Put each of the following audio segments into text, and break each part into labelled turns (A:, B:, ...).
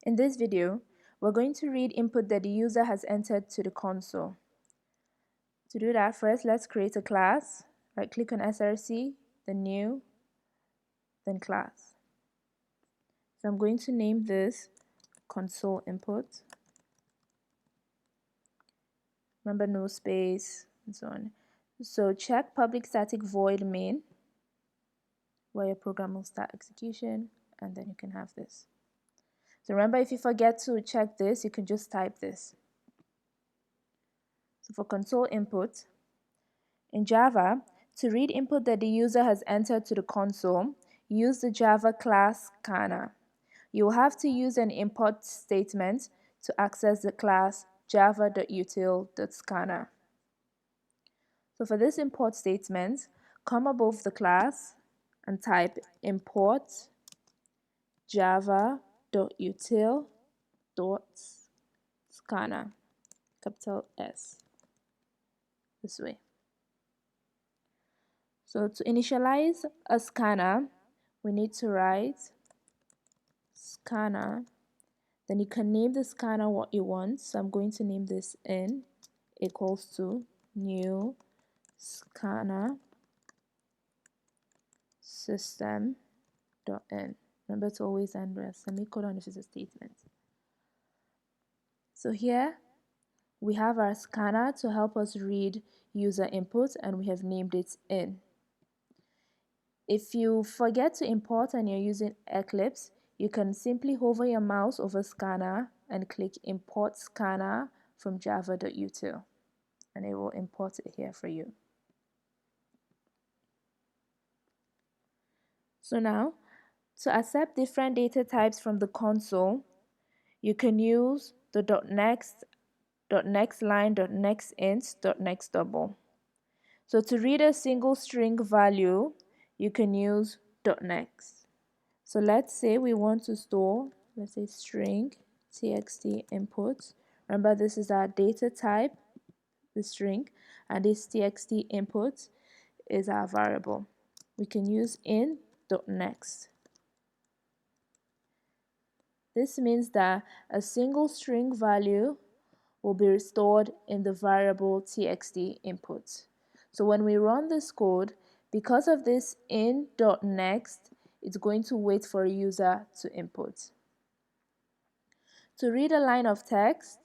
A: In this video, we're going to read input that the user has entered to the console. To do that, first let's create a class. Right-click on SRC, then New, then Class. So I'm going to name this console input. Remember, no space and so on. So check public static void main, where your program will start execution, and then you can have this. So remember, if you forget to check this, you can just type this. So for console input, in Java, to read input that the user has entered to the console, use the Java class scanner. You will have to use an import statement to access the class java.util.scanner. So for this import statement, come above the class and type import java.util.scanner, capital S, this way. So to initialize a scanner, we need to write scanner. Then you can name the scanner what you want. So I'm going to name this in equals to new scanner system.in. Remember to always end with a semicolon if it's a statement. So here we have our scanner to help us read user input, and we have named it in. If you forget to import and you're using Eclipse, you can simply hover your mouse over scanner and click import scanner from java.util, and it will import it here for you. So now, to accept different data types from the console, you can use the .next, .nextLine, .nextInt, .nextDouble. So to read a single string value, you can use .next. So let's say we want to store, let's say string txt input. Remember, this is our data type, the string, and this txt input is our variable. We can use in.next. This means that a single string value will be stored in the variable txt input. So when we run this code, because of this in.next, it's going to wait for a user to input. To read a line of text,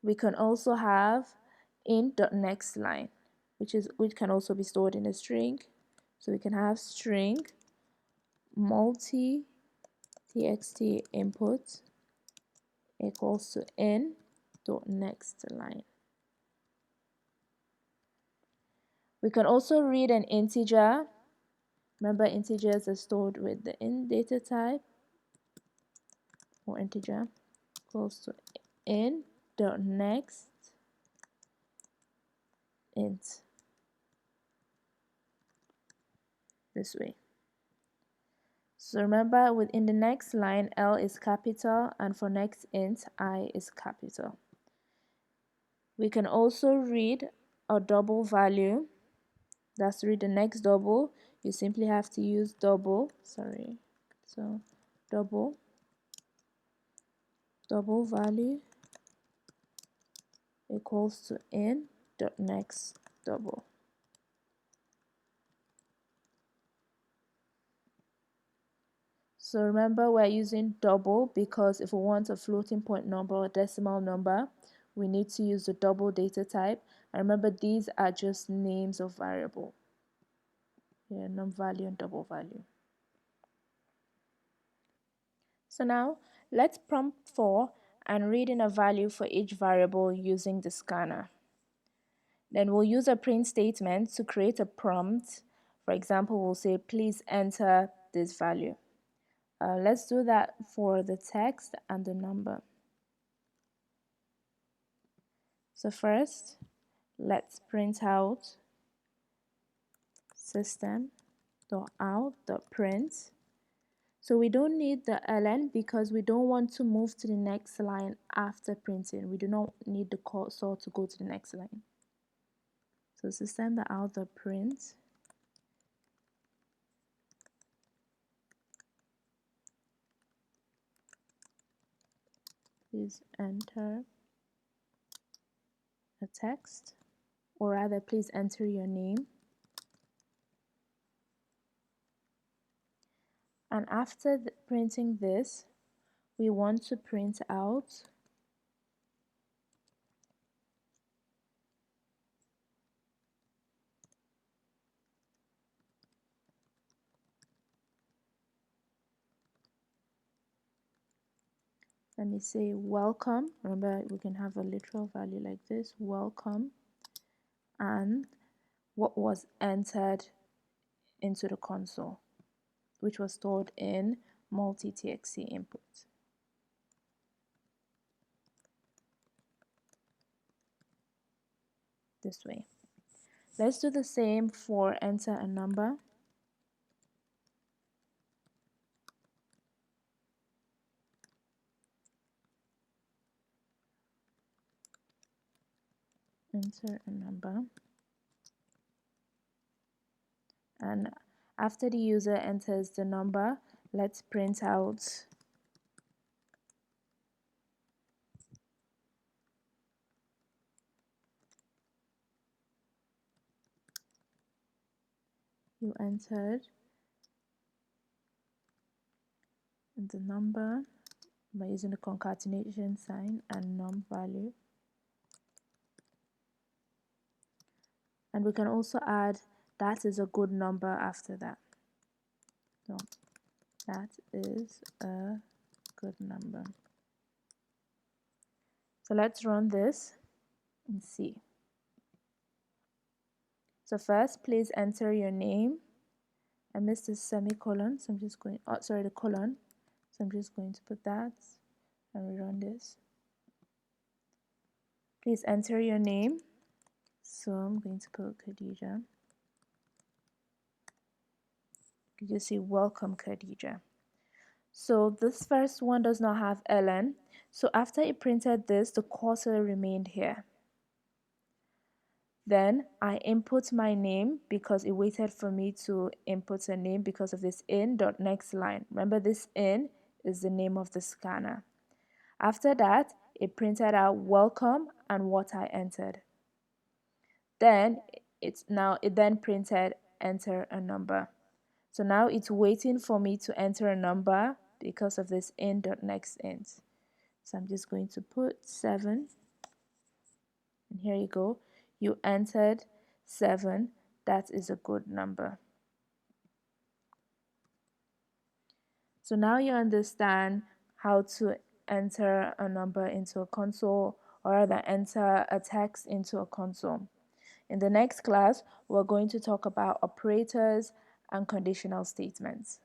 A: we can also have in.nextLine, which can also be stored in a string. So we can have string multi txt input equals to in.nextLine. We can also read an integer. Remember, integers are stored with the in data type, or integer equals to in.next int, this way. So remember, within the next line, L is capital, and for next int, I is capital. We can also read a double value. That's to read the next double. You simply have to use double value equals to in.next double. So remember, we're using double because if we want a floating point number or decimal number, we need to use the double data type. And remember, these are just names of variable. Yeah, num value and double value. So now let's prompt for and read in a value for each variable using the scanner. Then we'll use a print statement to create a prompt. For example, we'll say, please enter this value. Let's do that for the text and the number. So first, let's print out system.out.print. So we don't need the ln because we don't want to move to the next line after printing. We do not need the cursor to go to the next line. So system.out.print. please enter a text, or rather please enter your name. And after printing this, we want to print out let me say welcome. Remember, we can have a literal value like this, welcome, and what was entered into the console, which was stored in multi-txt input. This way. Let's do the same for enter a number. Enter a number. And after the user enters the number, let's print out you entered the number by using the concatenation sign and num value. And we can also add that is a good number after that. So that is a good number. So let's run this and see. So first, please enter your name. I missed the semicolon, so I'm just going, oh, sorry, the colon. So I'm just going to put that and rerun this. Please enter your name. So I'm going to put Khadija. You just see welcome Khadija. So this first one does not have ln. So after it printed this, the cursor remained here. Then I input my name because it waited for me to input a name because of this in.next line. Remember, this in is the name of the scanner. After that, it printed out welcome and what I entered. Then it then printed enter a number. So now it's waiting for me to enter a number because of this in.next int. So I'm just going to put 7. And here you go. You entered 7. That is a good number. So now you understand how to enter a number into a console, or rather enter a text into a console. In the next class, we're going to talk about operators and conditional statements.